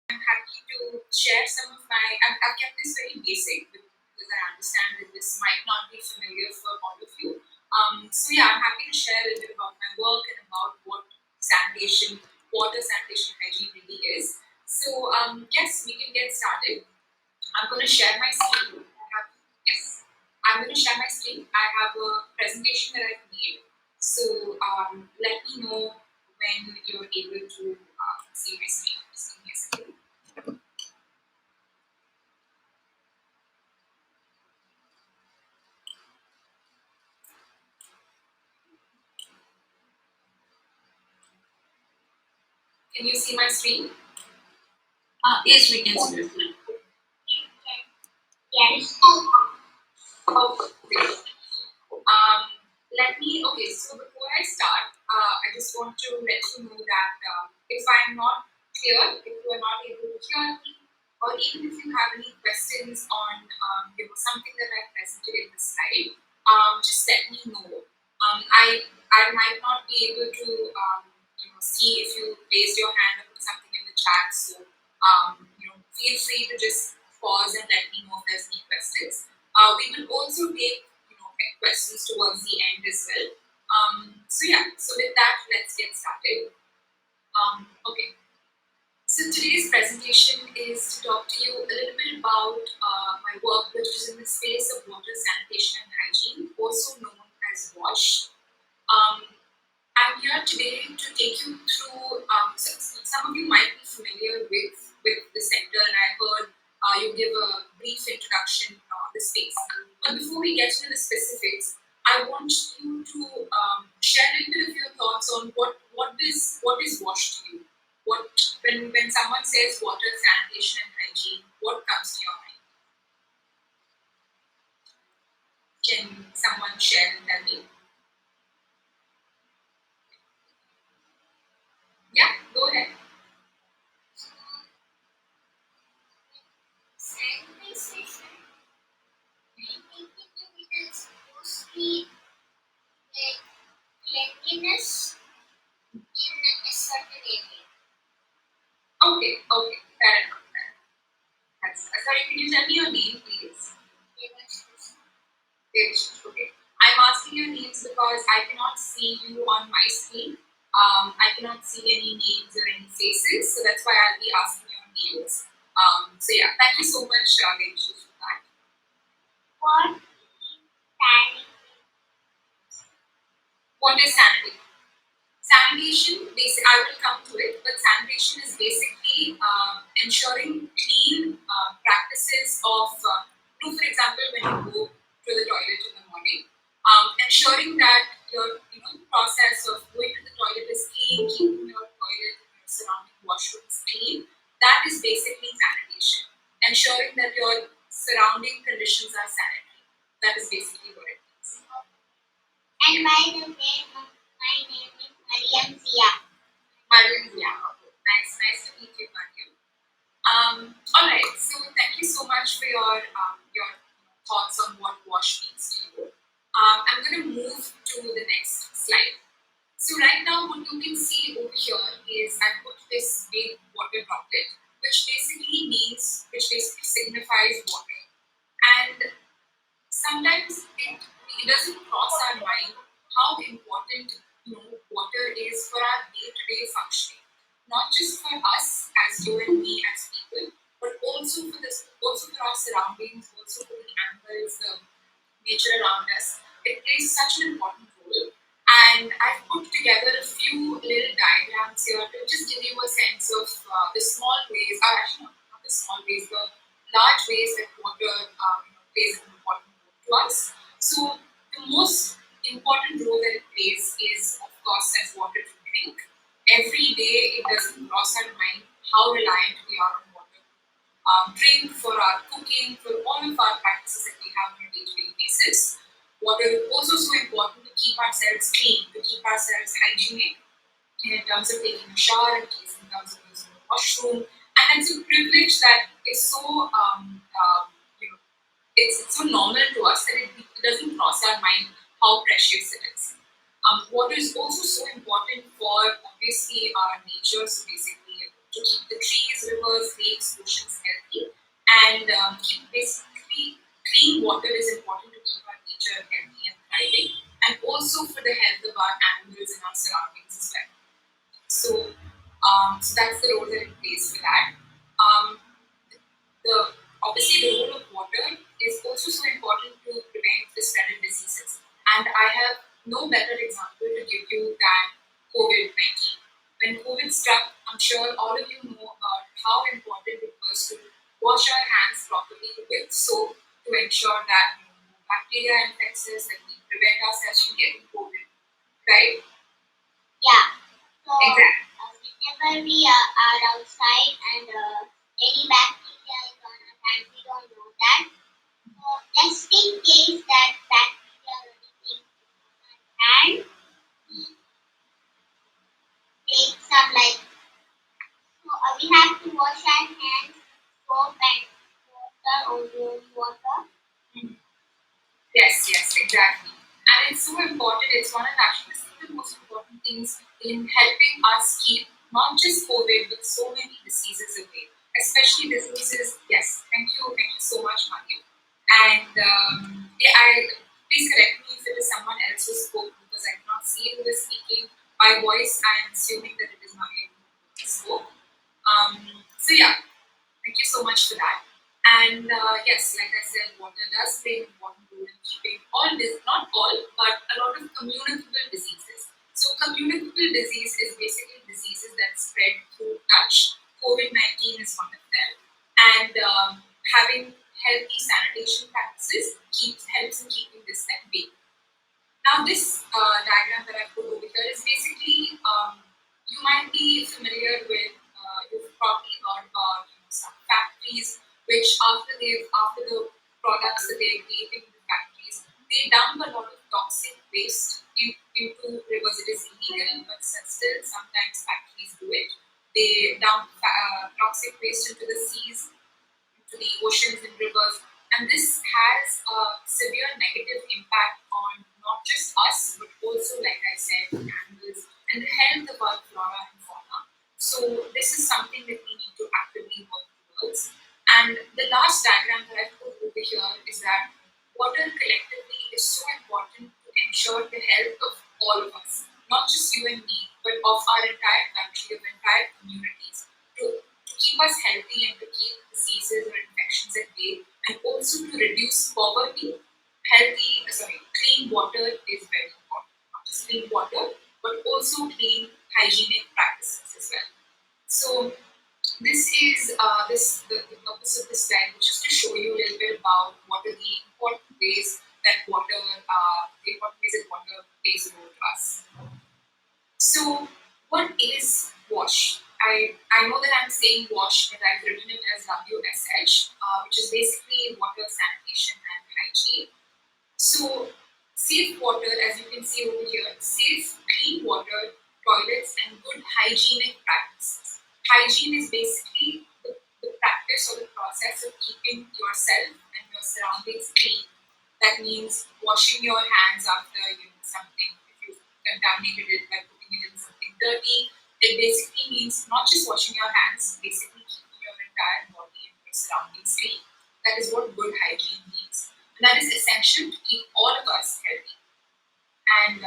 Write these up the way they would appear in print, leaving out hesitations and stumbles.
I'm happy to share some of my. I've kept this very basic because I understand that this might not be familiar for all of you. So yeah, I'm happy to share a little bit about my work and about what sanitation, water sanitation hygiene really is. So yes, we can get started. I'm going to share my screen. Yes, I'm going to share my screen. I have a presentation that I've made. So let me know when you're able to see my screen. Just give me a second. Can you see my screen? Yes, we can see it. Yes. Oh, great. Okay, so before I start, I just want to let you know that if I'm not clear, if you are not able to hear me, or even if you have any questions on something that I presented in the slide, just let me know. I might not be able to see if you raise your hand or put something in the chat, so feel free to just pause and let me know if there's any questions. We will also take questions towards the end as well. So yeah, so with that, let's get started. Okay. So today's presentation is to talk to you a little bit about my work, which is in the space of water sanitation and hygiene, also known as WASH. I'm here today to take you through. Some of you might be familiar with the sector, and I heard you give a brief introduction on the space. But before we get into the specifics, I want you to share a little bit of your thoughts on what is WASH to you. When someone says water sanitation and hygiene, what comes to your mind? Can someone share and tell me? Yeah, go ahead. Sanitization, I think it is mostly like cleanliness in a certain area. Okay, fair enough. Sorry, can you tell me your name, please? Okay. I'm asking your names because I cannot see you on my screen. I cannot see any names or any faces, so that's why I'll be asking your names. So yeah, thank you so much, Devanshu, for that. What What is sanitation? Sanitation, I will come to it, but sanitation is basically ensuring clean practices of, for example, when you go to the toilet in the morning, ensuring that your process of going to the toilet is clean, keeping your toilet and your surrounding washrooms clean. That is basically sanitation. Ensuring that your surrounding conditions are sanitary. That is basically what it means. And by the way, my name is Mariam Zia. Mariam, yeah. Nice to meet you, Mariam. All right. So thank you so much for your thoughts on what WASH means to you. I'm going to move to the next slide. So right now, what you can see over here is I put this big water droplet, which basically signifies water. And sometimes it doesn't cross our mind how important water is for our day-to-day functioning, not just for us as you and me as people, but also for our surroundings, also for the animals, the nature around us. It plays such an important role. And I've put together a few little diagrams here to just give you a sense of the small ways, or actually not the small ways, the large ways that water plays an important role to us. So the most important role that it plays is, of course, as water to drink. Every day, it doesn't cross our mind how reliant we are on water. Drink for our cooking, for all of our practices that we have on a day-to-day basis. Water is also so important to keep ourselves clean, to keep ourselves hygienic in terms of taking a shower, in terms of using the washroom. And it's a privilege that is so it's so normal to us that it doesn't cross our mind how precious it is. Water is also so important for obviously our nature, so basically to keep the trees, rivers, chemicals in our surroundings as well. So, so that's the role that it plays for that. Um, the obviously the role of water is also so important to prevent the spread of diseases. And I have no better example to give you than COVID-19. When COVID struck, I'm sure all of you know about how important it was to wash our hands properly with soap to ensure that no bacteria infects us, that we prevent ourselves from getting COVID. Right? Yeah. So Exactly. whenever we are outside and any bacteria is on our hand, we don't know that. So just in case that bacteria or anything on our hand, we take some like so we have to wash our hands soap and water or warm water. Yes, yes, exactly. And it's so important. It's one of actually the most important things in helping us keep not just COVID, but so many diseases away. Especially diseases. Yes, thank you so much, Matthew. And yeah, please correct me if it is someone else who spoke because I cannot see who is speaking. By voice, I am assuming that it is Matthew who spoke. So yeah, thank you so much for that. And yes, like I said, water does play an important role in keeping all this, not all, but a lot of communicable diseases. So communicable disease is basically diseases that spread through touch. COVID-19 is one of them. And having healthy sanitation practices helps in keeping this at bay. Now, this diagram that I put over here is basically, you might be familiar with, you've probably heard about some factories which after the products that they're creating in the factories, they dump a lot of toxic waste into rivers. It is illegal, but still sometimes factories do it. They dump toxic waste into the seas, to the oceans and rivers. And this has a severe negative impact on not just us, but also, like I said, animals and the health of our flora and fauna. So this is something that we need to actively work towards. And the last diagram that I put over here is that water collectively is so important to ensure the health of all of us, not just you and me, but of our entire country, of entire communities, to keep us healthy and to keep diseases or infections at bay, and also to reduce poverty. Clean water is very important. Not just clean water, but also clean hygienic practices as well. So this is the purpose of this slide, which is to show you a little bit about what are the important ways that water plays a role to us. So, what is WASH? I know that I'm saying WASH, but I've written it as WSH, which is basically water, sanitation, and hygiene. So, safe water, as you can see over here, safe, clean water, toilets, and good hygienic practices. Hygiene is basically the practice or the process of keeping yourself and your surroundings clean. That means washing your hands after something, if you contaminated it by putting it in something dirty. It basically means not just washing your hands, basically keeping your entire body and your surroundings clean. That is what good hygiene means. And that is essential to keep all of us healthy. And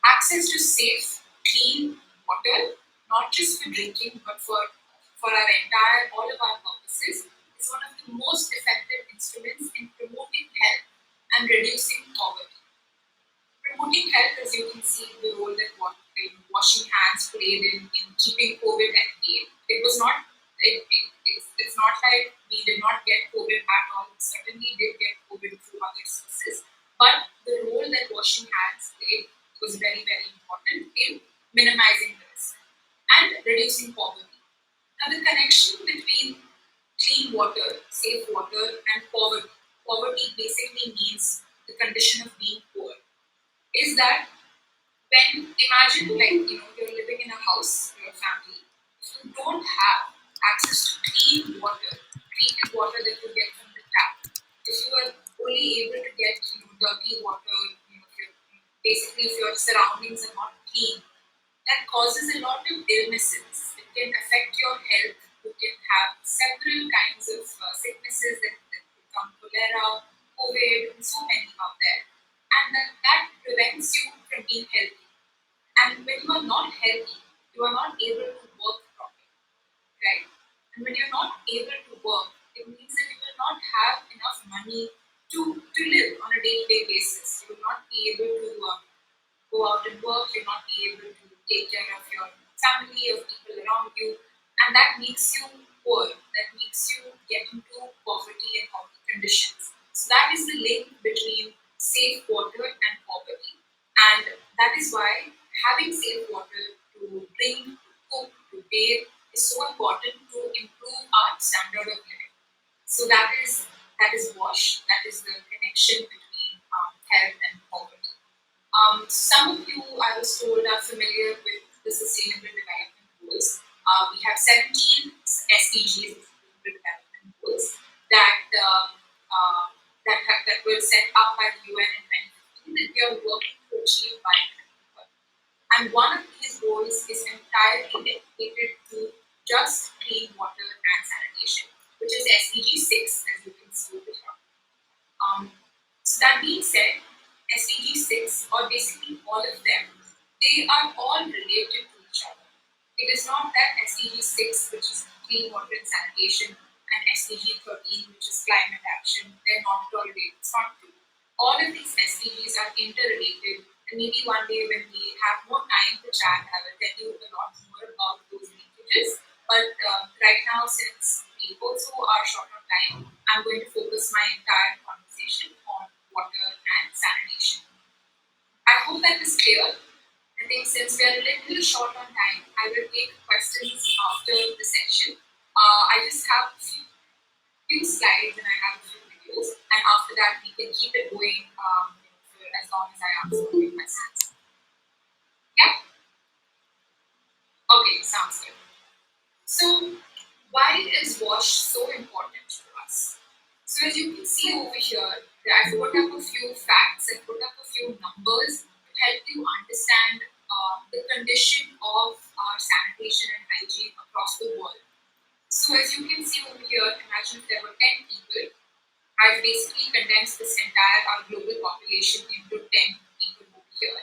access to safe, clean water, not just for drinking, but for our entire, all of our purposes, is one of the most effective instruments in promoting health and reducing poverty. Promoting health, as you can see, the role that washing hands played in keeping COVID at bay. It was not. It's not like we did not get COVID at all. We certainly did get COVID through other sources, but the role that washing hands played was very, very important in minimizing the risk and reducing poverty. Now, the connection between clean water, safe water, and poverty. Poverty basically means the condition of being poor. Is that when imagine you're living in a house, your family, if you don't have access to clean water, treated water that you get from the tap, if you are only able to get dirty water, if your surroundings are not clean, that causes a lot of illnesses. It can affect your health. You can have several kinds of sicknesses that become cholera, COVID, and so many out there. And that prevents you from being healthy. And when you are not healthy, you are not able to work properly, right? And when you're not able to work, it means that you will not have enough money to live on a day-to-day basis. You will not be able to go out and work, you'll not be able to take care of your family, of people around you, and that makes you poor, that makes you get into poverty and poverty conditions. So that is the link between safe water and poverty. And that is why having safe water to drink, to cook, to bathe is so important to improve our standard of living. So that is WASH, that is the connection between health and poverty. Some of you, I was told, are familiar with the Sustainable Development Goals. We have 17 SDGs, Sustainable Development Goals, that were set up by the UN in 2015 that we are working to achieve by 2030. And one of these goals is entirely dedicated to just clean water and sanitation, which is SDG 6, as you can see over here. So that being said, SDG 6, or basically all of them, they are all related to each other. It is not that SDG 6, which is clean water and sanitation, and SDG 13, which is climate action, they're not at all related. It's not true. All of these SDGs are interrelated, and maybe one day when we have more time to chat, I will tell you a lot more about those linkages. But right now, since we also are short on time, I'm going to focus my entire conversation on water and sanitation. I hope that is clear. I think since we are a little short on time, I will take questions after the session. I just have a few slides and I have a few videos, and after that we can keep it going for as long as I answer your questions. Yeah. Okay. Sounds good. So, why is WASH so important to us? So, as you can see over here, I've put up a few facts and put up a few numbers to help you understand the condition of our sanitation and hygiene across the world. So, as you can see over here, imagine if there were 10 people. I've basically condensed this entire our global population into 10 people over here.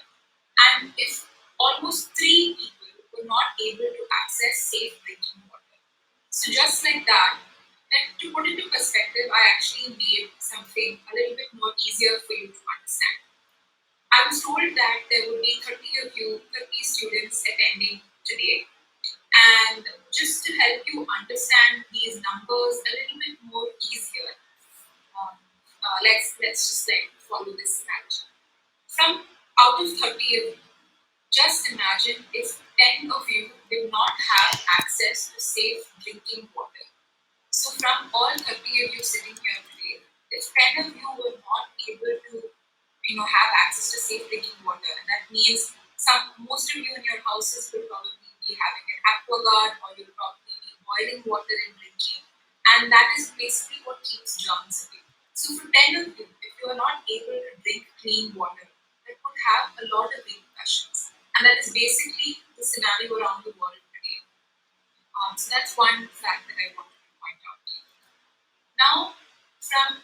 And if almost 3 people were not able to access safe drinking water. So just like that, and to put it into perspective, I actually made something a little bit more easier for you to understand. I was told that there would be 30 of you, 30 students attending today. And just to help you understand these numbers a little bit more easier, let's just like follow this strategy. From out of 30 of you, just imagine if 10 of you did not have access to safe drinking water. So, from all 30 of you sitting here today, if 10 of you were not able to have access to safe drinking water, and that means most of you in your houses will probably be having an aquaguard, or you'll probably be boiling water and drinking, and that is basically what keeps germs away. So, for 10 of you, if you are not able to drink clean water, that could have a lot of repercussions. And that is basically the scenario around the world today. So that's one fact that I wanted to point out. Now, from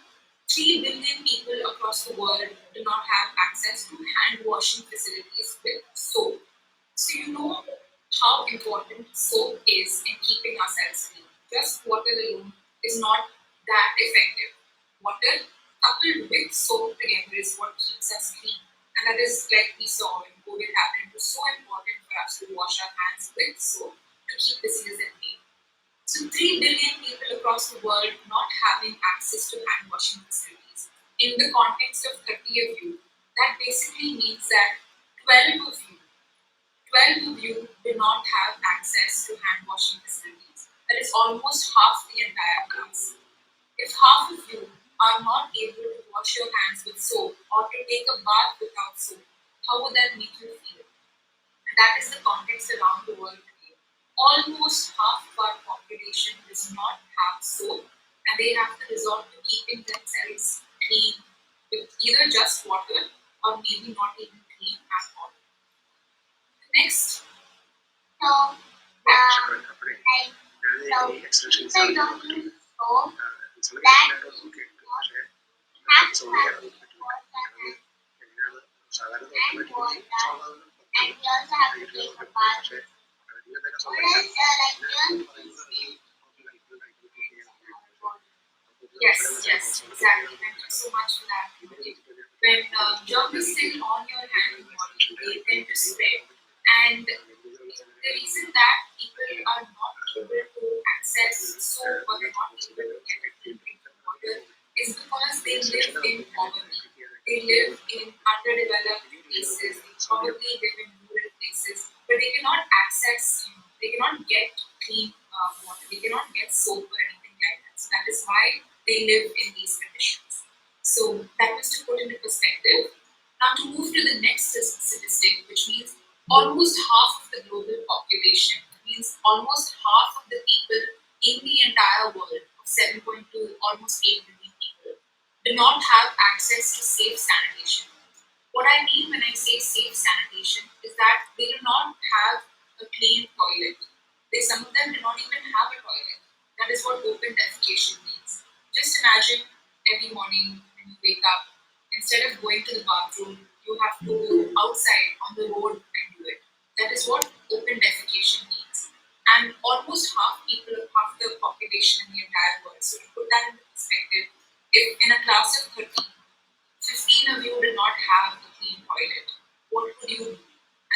3 billion people across the world do not have access to hand washing facilities with soap. So you know how important soap is in keeping ourselves clean. Just water alone is not that effective. Water coupled with soap together is what keeps us clean. And that is like we saw when COVID happened. It was so important for us to wash our hands with soap to keep diseases at bay. So 3 billion people across the world not having access to hand washing facilities. In the context of 30 of you, that basically means that 12 of you 12 of you do not have access to hand washing facilities. That is almost half the entire class. If half of you are not able to wash your hands with soap or to take a bath without soap, how would that make you feel? And that is the context around the world today. Almost half of our population does not have soap, and they have to resort to keeping themselves clean with either just water or maybe not even clean at all. Next. So, like, so people don't use soap. That means you have to have clean water and wash your hands. and we also have to take a part. Or else, like germs will still Yes, yes, exactly. Thank you so much for that. When germs is still on your hand and body, they tend to spread. And the reason that people are not able to access soap or they're not able to get a clean drinking water is because they live in poverty. They live in underdeveloped places. They probably live in rural places, but they cannot access, they cannot get clean water. They cannot get soap or anything like that. So that is why they live in these conditions. So that was to put into perspective. Now to move to the next statistic, which means almost half of the global population, means almost half of the people in the entire world of 7.2, almost 8 billion people, do not have access to safe sanitation. What I mean when I say safe sanitation is that they do not have a clean toilet. Some of them do not even have a toilet. That is what open defecation means. Just imagine every morning when you wake up, instead of going to the bathroom, you have to go outside on the road and do it. That is what open defecation means. And almost half the population in the entire world. So to put that into perspective, if in a class of 30, 15 of you did not have a clean toilet, what would you do?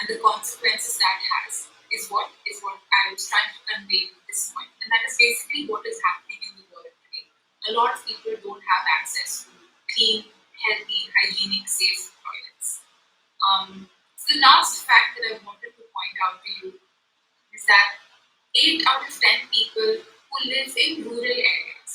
And the consequences that has is what I was trying to convey at this point. And that is basically what is happening in the world today. A lot of people don't have access to clean, healthy, hygienic, safe toilets. So the last fact that I wanted to point out to you is that 8 out of 10 people who live in rural areas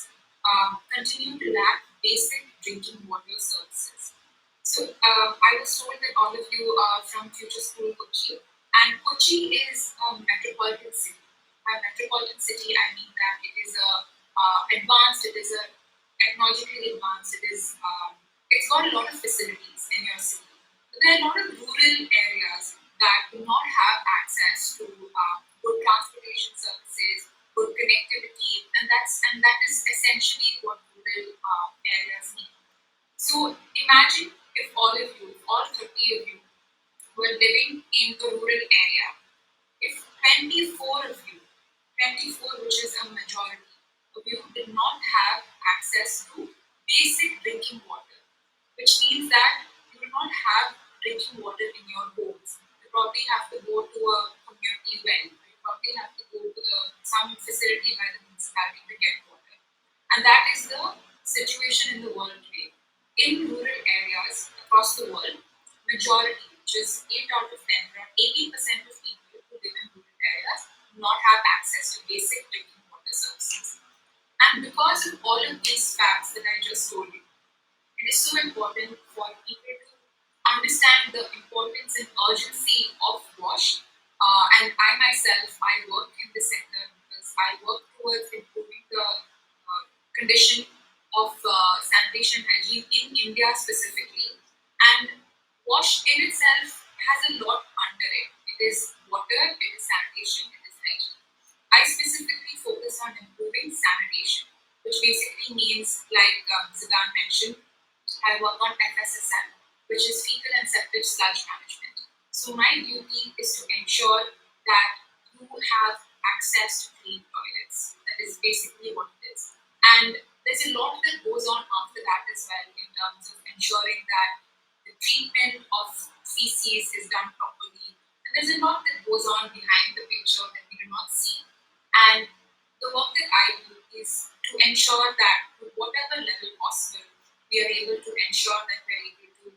continue to lack basic drinking water services. So I was told that all of you are from Future School Kochi, and Kochi is a metropolitan city. By metropolitan city, I mean that it is a advanced, it is a technologically advanced, it's got a lot of facilities in your city. But there are a lot of rural areas that do not have access to good transportation services, good connectivity, and that is essentially what rural areas need. So imagine if all of you, all 30 of you, were living in a rural area. If 24 of you, 24, which is a majority of you, did not have access to basic drinking water, which means that you do not have drinking water in your homes. You probably have to go to a community well. You probably have to go to some facility by the municipality to get water. And that is the situation in the world today. In rural areas across the world, majority, which is 8 out of 10, around 80% of people who live in rural areas do not have access to basic drinking water services. And because of all of these facts that I just told you, it is so important for people to understand the importance and urgency of WASH. And I myself, I work in this sector because I work towards improving the condition of sanitation hygiene in India specifically. And WASH in itself has a lot under it. It is water, it is sanitation, it is hygiene. I specifically focus on improving sanitation, which basically means, like Zidane mentioned, I work on FSSM, which is fecal and septic sludge management. So my duty is to ensure that you have access to clean toilets. That is basically what it is. And there's a lot that goes on after that as well in terms of ensuring that the treatment of feces is done properly. And there's a lot that goes on behind the picture that we do not see. And the work that I do is to ensure that to whatever level possible, we are able to ensure that we're able to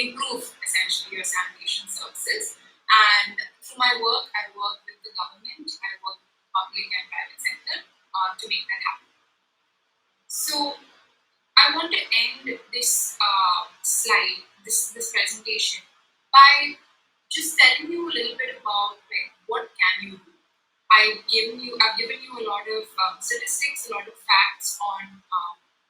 improve essentially your sanitation services. And through my work, I work with the government, I work with the public and private sector to make that happen. So I want to end this slide, this presentation, by just telling you a little bit about like what can you do. I've given you a lot of statistics, a lot of facts on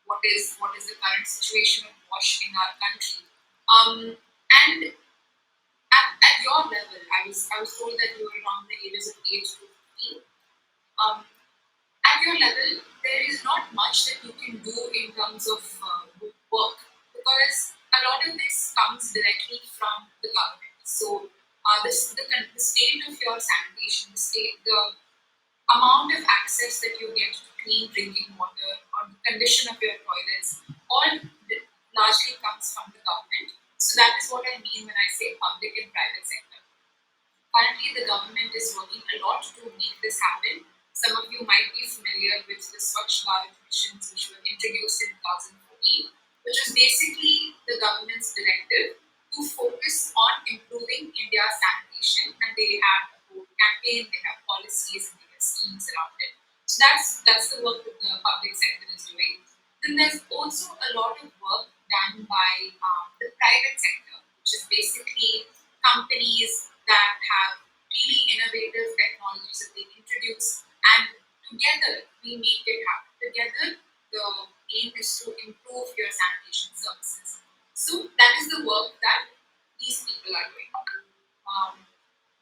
what is the current situation of WASH in our country. And at your level, I was told that you were around the ages of 8 to 15. Um, at your level, there is not much that you can do in terms of work because a lot of this comes directly from the government. So the state of your sanitation, the amount of access that you get to clean drinking water or the condition of your toilets all largely comes from the government. So that is what I mean when I say public and private sector. Currently, the government is working a lot to make this happen. Some of you might be familiar with the Swachh Bharat missions which were introduced in 2014, which was basically the government's directive to focus on improving India's sanitation, and they have a whole campaign, they have policies, and they have schemes around it. So that's the work that the public sector is doing. Then there's also a lot of work done by the private sector, which is basically companies that have really innovative technologies that they introduce, and together we make it happen. Together, the aim is to improve your sanitation services. So that is the work that these people are doing.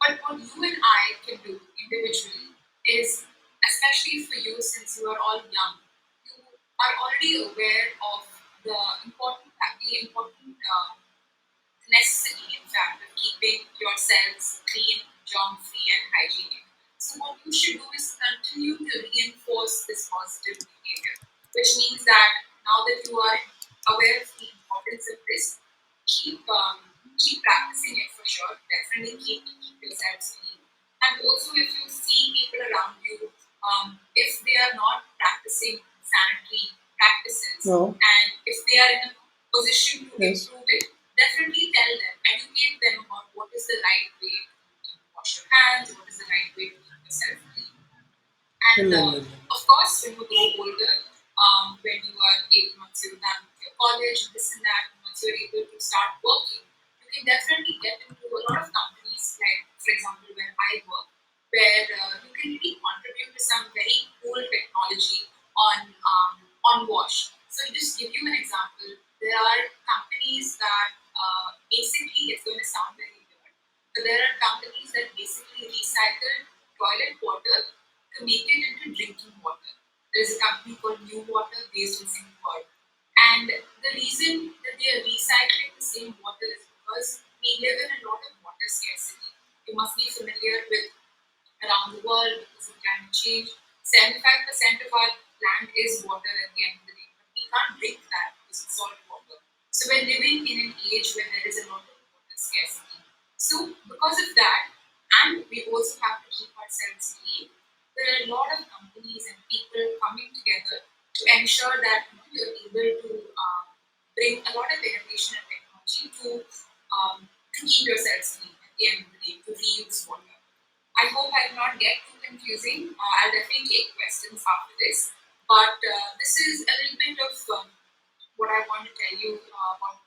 But what you and I can do individually is, especially for you, since you are all young, you are already aware of the important necessity, in fact, of keeping yourselves clean, germ-free, and hygienic. So what you should do is continue to reinforce this positive behavior, which means that now that you are aware of the importance of this, keep practicing it for sure. Definitely keep yourselves clean. And also, if you see people around you, if they are not practicing sanitary practices, No. and if they are in a position to Yes. improve it, definitely tell them, educate them about what is the right way to wash your hands, what is the right way to keep yourself clean. And No. of course, when you grow older, when you are 8 months, you're done with your college, this and that, and once you're able to start working, you can definitely get into a lot of companies, like, for example, where I work, where you can really contribute to some very cool technology on wash. So, to just give you an example, there are companies that basically, it's going to sound very weird, but there are companies that basically recycle toilet water to make it into drinking water. There's a company called New Water based in Singapore. And the reason that they are recycling the same water is because we live in a lot of water scarcity. You must be familiar with around the world because of climate change. 75% of our land is water at the end of the day, but we can't drink that because it's salt water. So we're living in an age where there is a lot of water scarcity. So because of that, and we also have to keep ourselves clean, there are a lot of companies and people coming together to ensure that you're able to bring a lot of innovation and technology to keep yourselves clean at the end of the day, to reuse water. I hope I will not get too confusing. I'll definitely take questions after this. But this is a little bit of what I want to tell you about what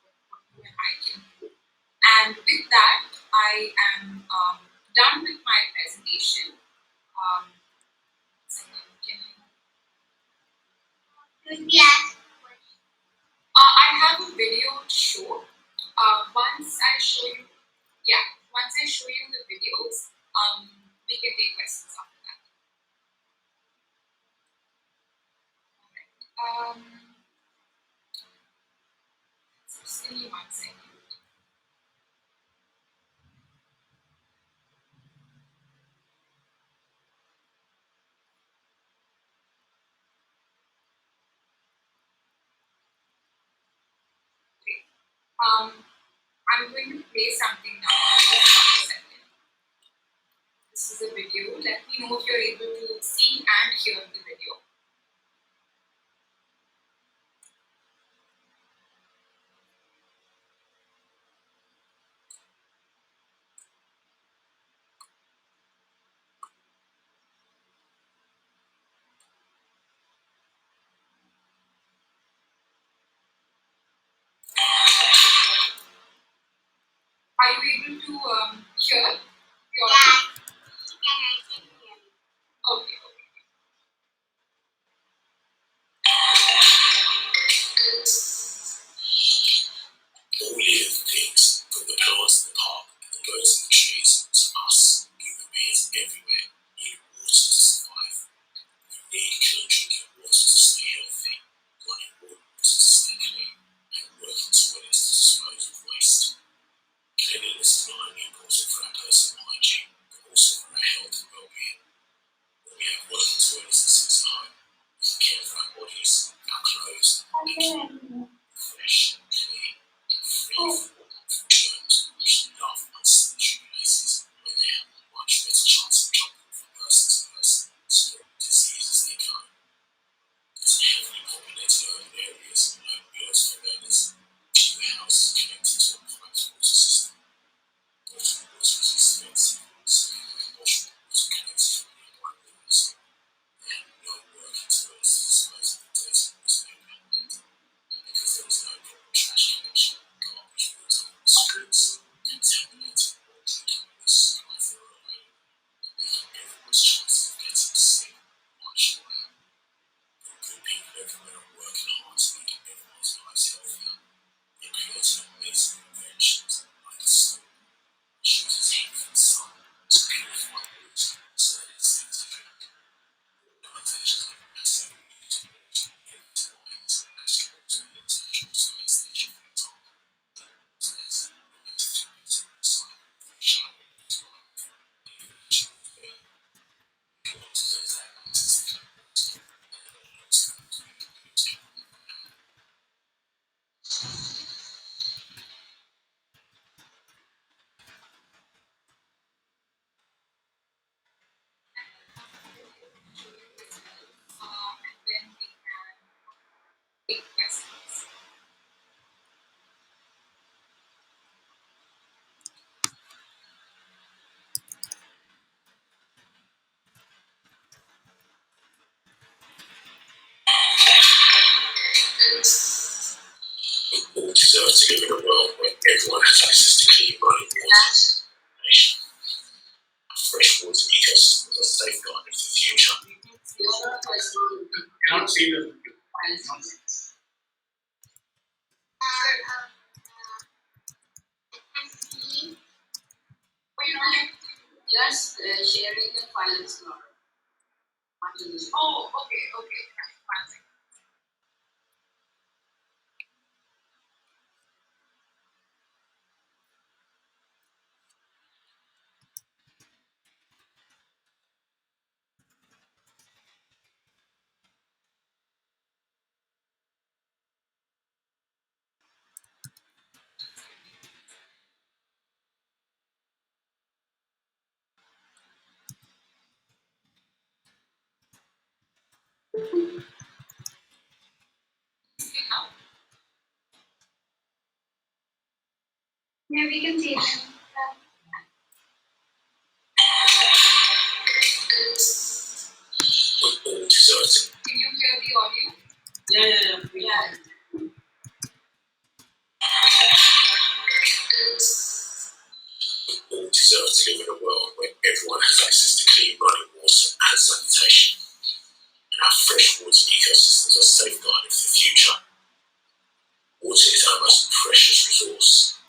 you and I can do. And with that, I am done with my presentation. Um, can you, Could we ask questions? I have a video to show. Once I show you, yeah, once I show you the videos, we can take questions after that. Um, just give me 1 second. Okay. I'm going to play something now. Just 1 second. This is a video. Let me know if you're able to see and hear the video. Are you able to hear? Yeah, I can hear you. Okay, okay. Only the things from the plants in the park and the birds in the trees to us, human beings everywhere, need water to survive. We need clean drinking water to stay healthy, running water to stay clean, and working toilets to dispose of waste. Cleanliness is not only all deserve to live in a world where everyone has access to clean running water. Fresh water ecosystems are safeguarded for the future. Cannot see the just sharing the files now. Oh, okay. One second. Yeah, we can see it. We all deserve to. Can you hear the audio? Yeah. All deserve to live in a world where everyone has access to clean running water and sanitation, and our fresh water ecosystems are safeguarded for the future. Water is our most precious resource.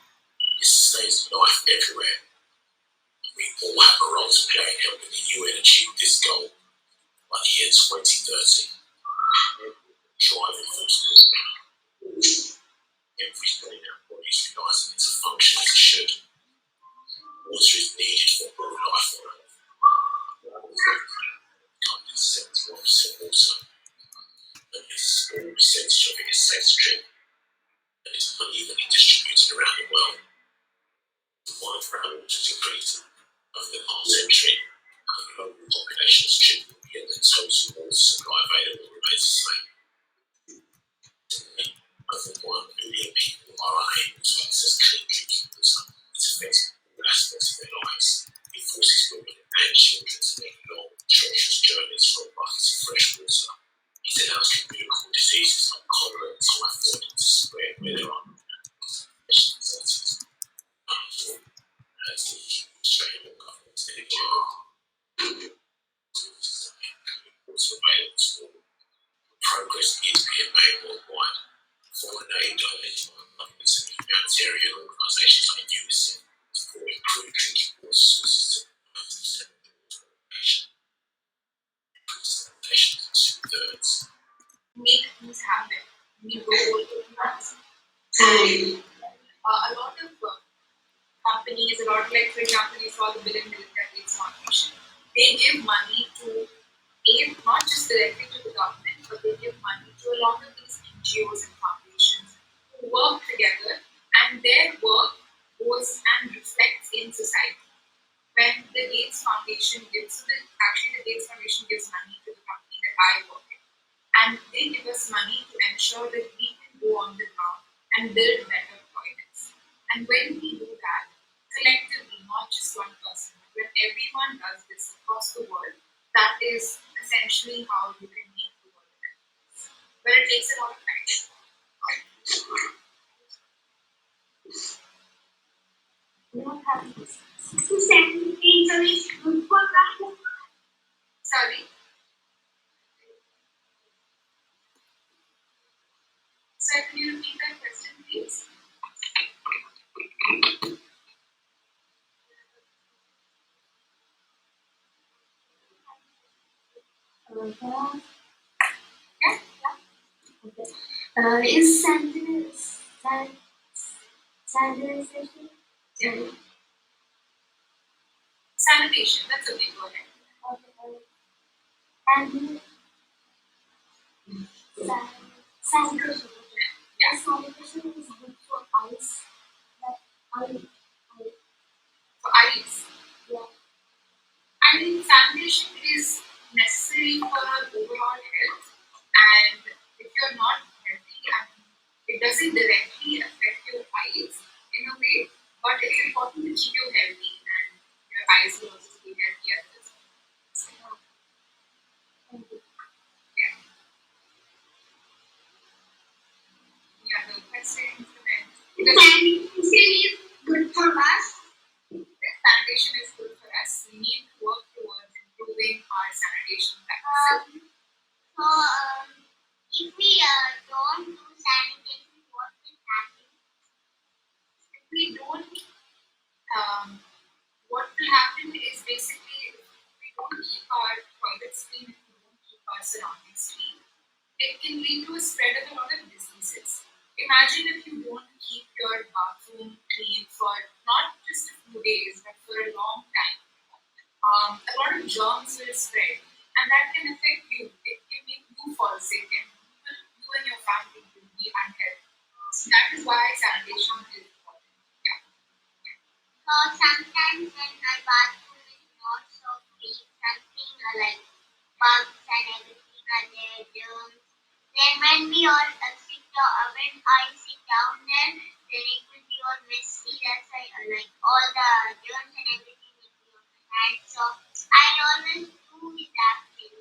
It sustains life everywhere. We all have a role to play in helping the UN achieve this goal by the year 2030. Driving force every day our bodies relies on it to function as it should. Water is needed for all life on Earth. Contains 71% water. Only a small percentage of it is safe to drink, and it's unevenly distributed around the world. Demand for our water is increasing. Over the past century, our global population has tripled, yet the total water supply available remains the same. Today, over 1 billion people are unable to access clean drinking water. It's affecting all aspects of their lives. It forces women and children to make long, treacherous journeys for buckets of fresh water. It allows communicable diseases like cholera and typhoid to spread where there are no facilities. As the Australian government dedicated water available to all, progress is being made worldwide. Foreign aid donated by governments and humanitarian organisations like UNICEF support improved drinking water sources to 90% of the world's population. Sanitation is 2/3. Make things happen. We go a lot of companies, a lot of, like, for example, you saw the Bill and Melinda Gates Foundation. They give money to aid not just directly to the government, but they give money to a lot of these NGOs and foundations who work together, and their work goes and reflects in society. When the Gates Foundation gives, actually the Gates Foundation gives money to the company that I work in, and they give us money to ensure that we can go on the ground and build better toilets. And when we do that, collectively, not just one person, but when everyone does this across the world, that is essentially how you can make the world a better place. But it takes a lot of time. We don't have this. Sorry. Sir, can you repeat that question, please? Is sanitization? Yeah. Sanitation, that's okay, go ahead. And sanitation. Yeah. Sanitation is good for eyes. For eyes. Yeah. I think sanitation is necessary for our overall health, and if you're not healthy, I mean, it doesn't directly affect your eyes in a way, but it's important to keep you healthy, and your eyes will also stay healthy as well. Yeah. Any other questions? Sanitation is good for us. If sanitation is good for us, we need to work towards improving our sanitation practices. If we don't do sanitation, what will happen? If we don't, what will happen is basically if we don't keep our toilets clean, if we don't keep our surroundings clean, it can lead to a spread of a lot of diseases. Imagine if you don't keep your bathroom clean for not just a few days, but for a long time. A lot of germs will spread, and that can affect you. It can make you fall sick, and you and your family will be unhealthy. So that is why sanitation is important. Yeah. Sometimes when my bathroom is not so clean, something like bugs and everything are there, germs. Then when we all when I sit down there, then it will be all messy. That's why like all the germs and everything will be on my hands. So I always do it actually.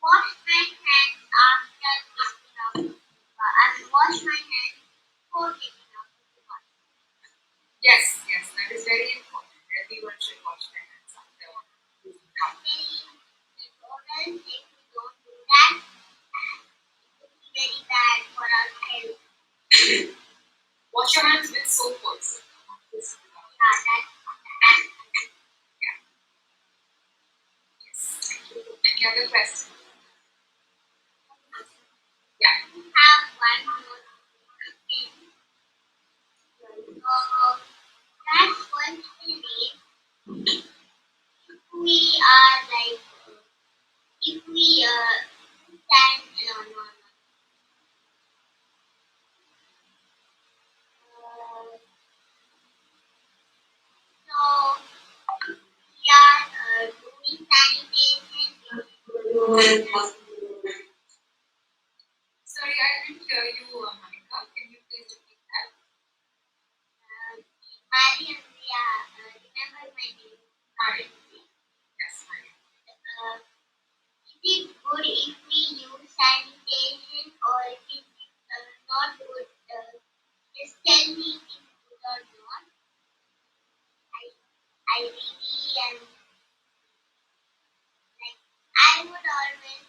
Wash my hands after getting out. I mean, wash my hands before getting out of the bath. Yes, yes, that is very important. Everyone should wash their hands after using the bathroom. If we don't do that, it will be very bad for our health. Wash your hands with soap also. Yes. Any other questions? Yeah. Have one more thing. That question is, if we are like, if we stand, no. So we are doing sanitation. Sorry, I didn't hear you, Monica. Can you please repeat that? Mariam, remember my name? Hi. Yes, hi. Is it good if we use sanitation or is it not good? Just tell me if it's good or not. I really am like I would always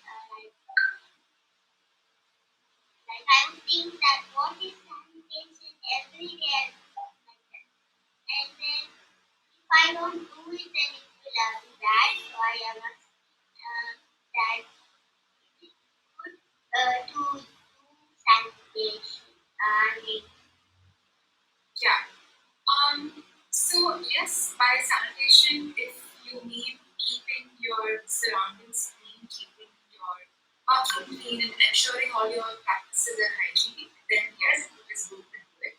like I would think that what is sanitation every day I do something like that. And then if I don't do it then it will be bad. So I am that it is good to do sanitation. I mean, Yeah. So yes, by sanitation, if you mean keeping your surroundings clean, keeping your bathroom clean, and ensuring all your practices are hygienic, then yes, it is good to do it.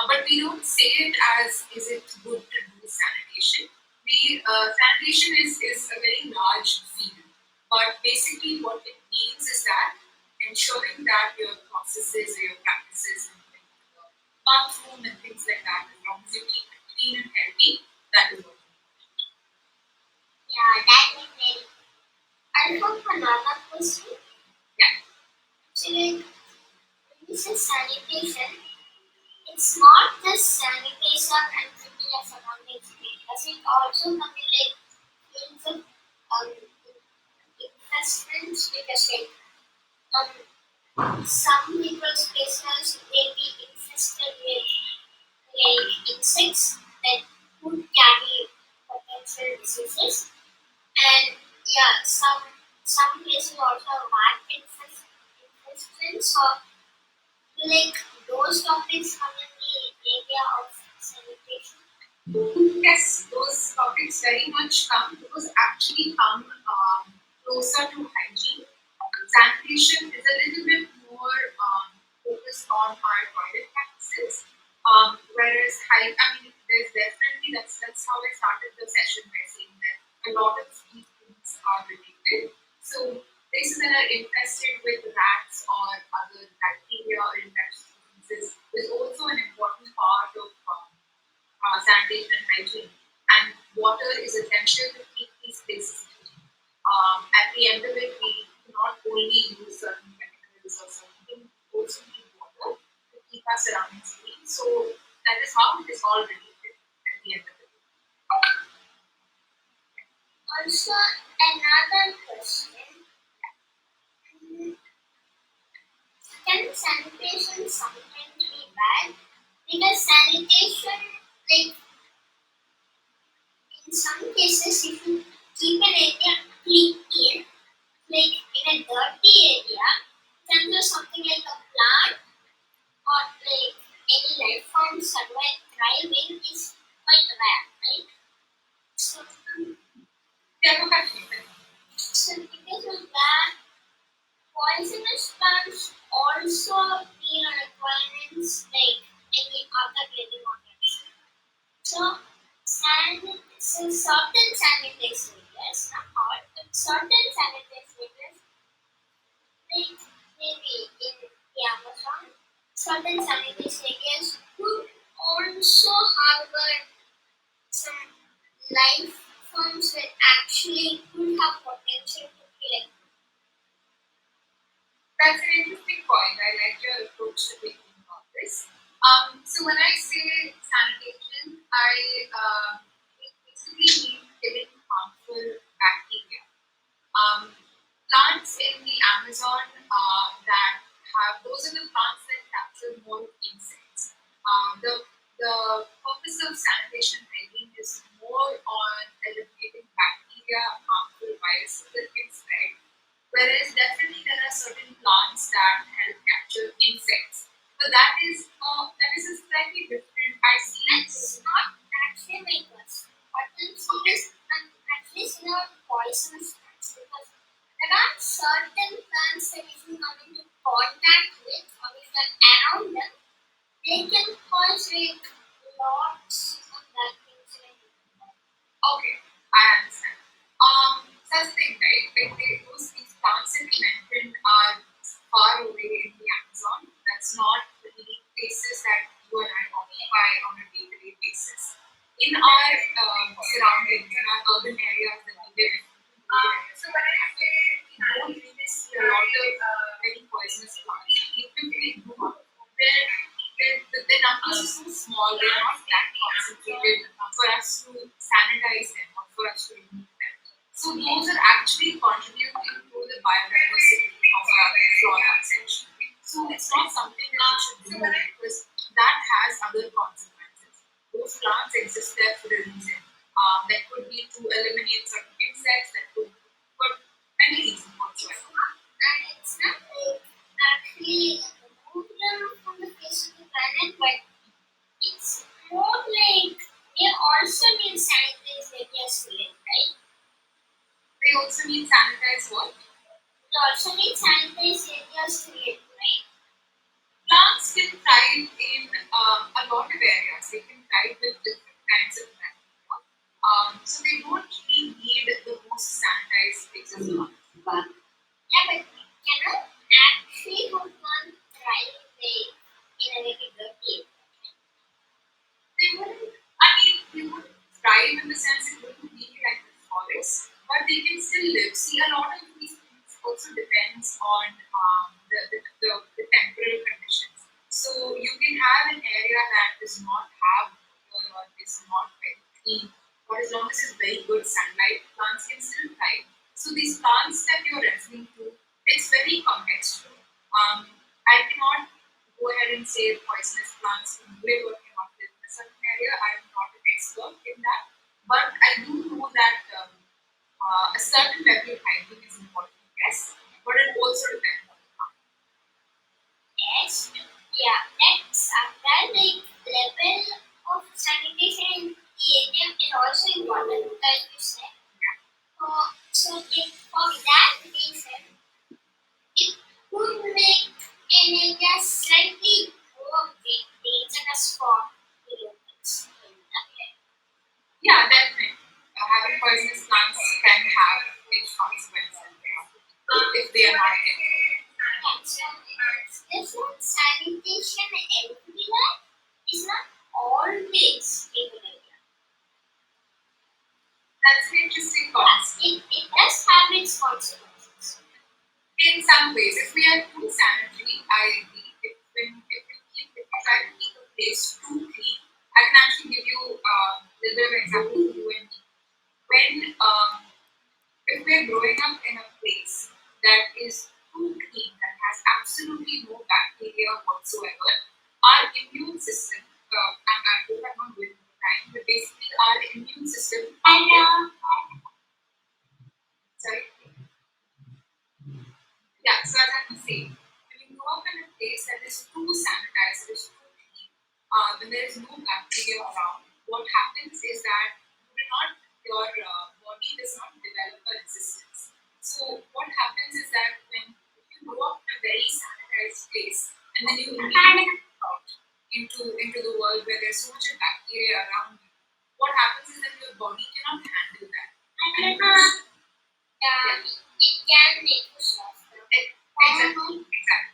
But we don't say it as is it good to do sanitation. Sanitation is a very large field, but basically what it means is that ensuring that your processes or your practices in the bathroom and things like that, as long as you keep it clean and healthy, that is what. yeah, that is very. I have another question. Yeah. Actually, when you say sanitation, it's not just sanitation and keeping your surroundings clean. Does it also come in like things of investments? Because some people's business may be infested with like insects that could carry potential diseases. And yeah, some places also have rat infestations. So like those topics come in the area of sanitation. Yes, those topics very much come, those actually come closer to hygiene. Sanitation is a little bit more focused on our toilet practices, whereas I mean, there's definitely that's how I started the session by saying that a lot of these things are related. So places that are infested with rats or other bacteria or infectious diseases is also an important part of sanitation and hygiene. And water is essential to keep these places clean. At the end of it, we not only use certain chemicals or certain things, we also need water to keep our surroundings clean. So how it is all related at the end of the day. Also, another question. Can sanitation sometimes be bad? Because sanitation, like in some cases, if you keep an area clean, like in a dirty area, then there's something like a plant or like any life form survive thriving is quite rare, right? So, so because of that, poisonous plants also need requirements like any other living organism. So, certain sanitized areas, not all, but certain sanitized areas, like maybe in the Amazon, certain sanitized areas could also harbor some life forms that actually could have potential to kill. That's an interesting point. I like your approach to thinking about this. So when I say sanitation, I basically mean killing harmful bacteria. Plants in the Amazon that have those are the plants that capture more insects. The purpose of sanitation hygiene is more on eliminating bacteria, harmful viruses that can spread. Whereas definitely there are certain plants that help capture insects, but that is a slightly different. I see. That's not actually my question. What I'm saying is, I'm actually saying about poisonous plants because there are certain plants that if you come into contact with or if you're around them, they can cause like lots of bad things. Okay, I understand. Such thing, right? Like these plants that you mentioned are far away in the Amazon. That's not really places that you and I occupy on a day-to-day basis. In our surroundings, in our urban areas that we live in. So when I say we don't really see a lot of very poisonous plants, even if they do, the numbers are so small, they're not that concentrated for us to sanitize them or for us to remove them. So those are actually contributing to the biodiversity of our flora essentially. So it's not something that we should do because that has other consequences. Those plants exist there for a reason. That could be to eliminate certain insects, that could for any reason whatsoever. And it's not like actually remove them from the face of the planet, but it's more like they also need sanitized areas to live, right? They also need sanitized what? They also need sanitized areas to live, right? Plants can thrive in a lot of areas. They can thrive with different kinds of bacteria. So they don't really need the most sanitized spaces. Yeah, but cannot actually have one thrive like in a very dirty area. They wouldn't, I mean, they wouldn't thrive in the sense it wouldn't be like the forest, but they can still live. See, a lot of these things also depends on the temporal conditions. So you can have an area that does not have water or is not very clean, but as long as it's very good sunlight, plants can still thrive. So these plants that you're referring to, it's very contextual. I cannot go ahead and say poisonous plants can live or cannot live in a certain area. I'm not an expert in that, but I do know that a certain level of hygiene is important, yes, but it also depends on the plant. Yes. Yeah, that's that like level of sanitation in the area is also important, like you said. So if for that reason, it could make an area slightly more dangerous for the locals. Yeah, definitely. Having poisonous plants can have its consequences if they are not kept. Yeah, so it's not sanitation everywhere. It's not always a good idea. That's an interesting concept. It does have its consequences. In some ways, if we are too sanitary, I agree. If we try to keep a place too clean, I can actually give you a little bit of example for you and me. When if we're growing up in a place that is too clean, that has absolutely no bacteria whatsoever, our immune system, I hope I'm not going over time, but basically our immune system, sorry, yeah, so as I was saying, when you grow up in a place that is too sanitized, that is too clean, when there is no bacteria around, what happens is that your body does not develop a resistance. So what happens is that when you grow up in a very sanitized place and then you immediately go out into the world where there's so much of bacteria around you, what happens is that your body cannot handle that. And it can make you softer. Exactly.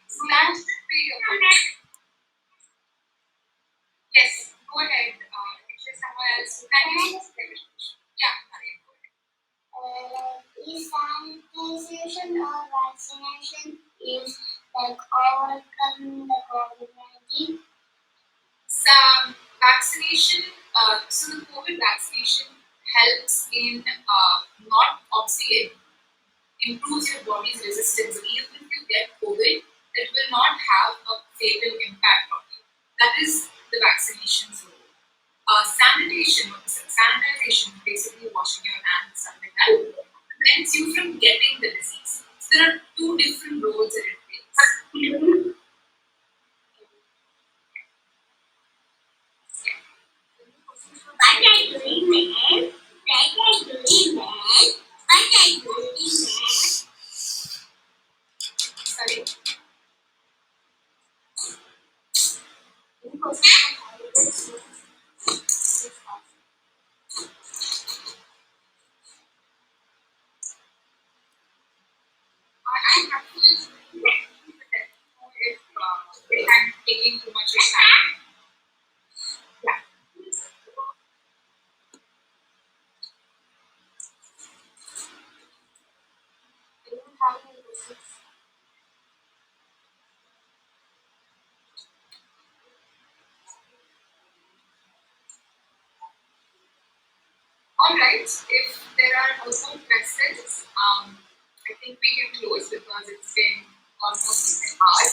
So that's the way your body. Yes, go ahead. If there's someone else, thank you. Yeah, Maria, go ahead. Is sanitization or vaccination is like overcoming the COVID-19? Some vaccination, so the COVID vaccination helps in not obviously it improves your body's resistance. Even if you get COVID, it will not have a fatal impact on you. That is the vaccination's role. Sanitization, basically washing your hands, stuff like that, prevents you from getting the disease. So there are two different roles that it plays. What are you doing, man? What are you doing, man? What are you doing, man? Sorry. I'm actually if I'm taking too much of time. Yeah. I don't have any questions. All right. If there are no more questions, I think we can close because it's been almost an hour.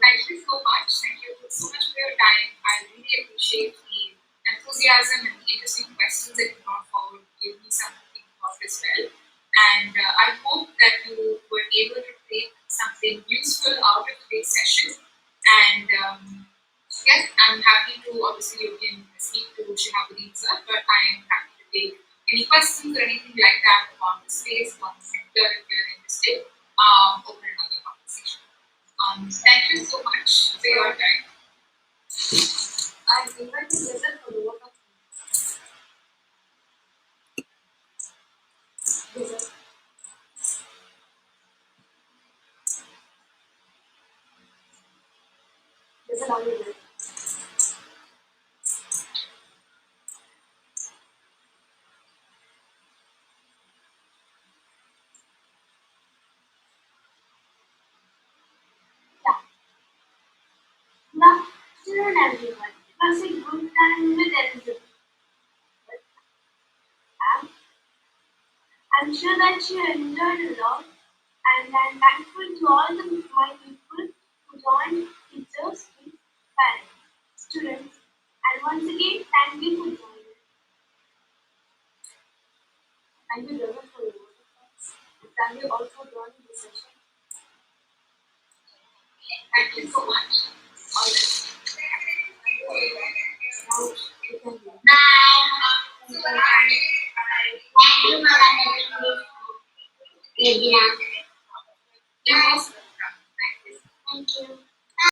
Thank you so much. Thank you so much for your time. I really appreciate the enthusiasm and the interesting questions that you brought forward. Gave me something to think about as well. And I hope that you were able to take something useful out of today's session. And yes, I'm happy to, obviously, you can speak to Shihabuddin sir, but I am happy to take any questions or anything like that about the space, about the sector, if you're interested, over another conversation. Thank you so much for your time. I'm inviting Lizard for the work of Lizard. Lizard, are you there? Good afternoon, everyone. It was a good time with Elizabeth. I'm sure that you enjoyed a lot, and I'm thankful to all my people who joined, teachers, kids, parents, students, and once again, thank you for joining. Thank you, Devon, for your words. Thank you all for joining the session. Thank you so much. All right. Now you can go. Bye. Thank you for attending this webinar. You're most